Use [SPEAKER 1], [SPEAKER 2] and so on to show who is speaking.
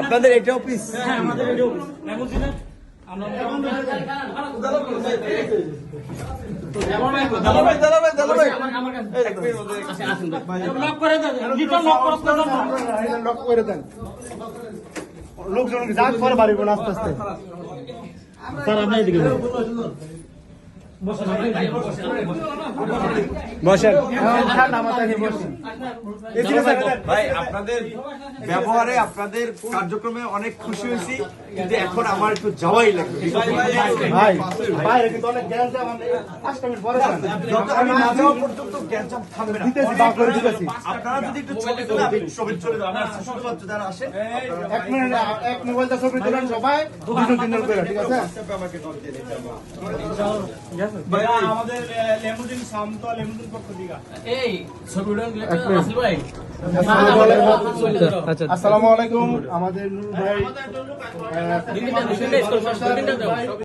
[SPEAKER 1] আপনাদের এটা অফিস?
[SPEAKER 2] হ্যাঁ, আমাদের এটা অফিস। লেমুজিনের
[SPEAKER 3] লোকজন যাক পরে বাড়িব না আস্তে আস্তে।
[SPEAKER 2] স্যার আপনি এদিকে
[SPEAKER 1] বসেন
[SPEAKER 4] ভাই, আপনাদের ব্যবহারে আপনাদের কার্যক্রমে অনেক খুশি হয়েছি, কিন্তু এখন আমার একটু যাওয়াই লাগবে।
[SPEAKER 3] ভাই বাইরে কিন্তু অনেক গ্যাঞ্জাম, আমি 5 মিনিট পরে যান।
[SPEAKER 4] যত আমি না যাওয়া পর্যন্ত গ্যাঞ্জাম থামবে না।
[SPEAKER 3] দিতেছি, বাপ করে দিতেছি।
[SPEAKER 4] আপনারা যদি একটু ছবি তুলে, আমি ছবি চলে যাবো। আমার শুধুমাত্র যারা আসেন
[SPEAKER 3] 1 মিনিট, এক মোবাইলটা ছবি তুলেন সবাই, 2-3 করে, ঠিক আছে?
[SPEAKER 4] আমাকে নক দিয়ে দিতে হবে।
[SPEAKER 2] আমাদের লেমুজিন সামতো লেমুজিন পক্ষ থেকে
[SPEAKER 5] এই ছবিটা আসল ভাই
[SPEAKER 3] আসসালামু আলাইকুম। আমাদের নূর ভাই
[SPEAKER 5] দুই তিনটা স্কুল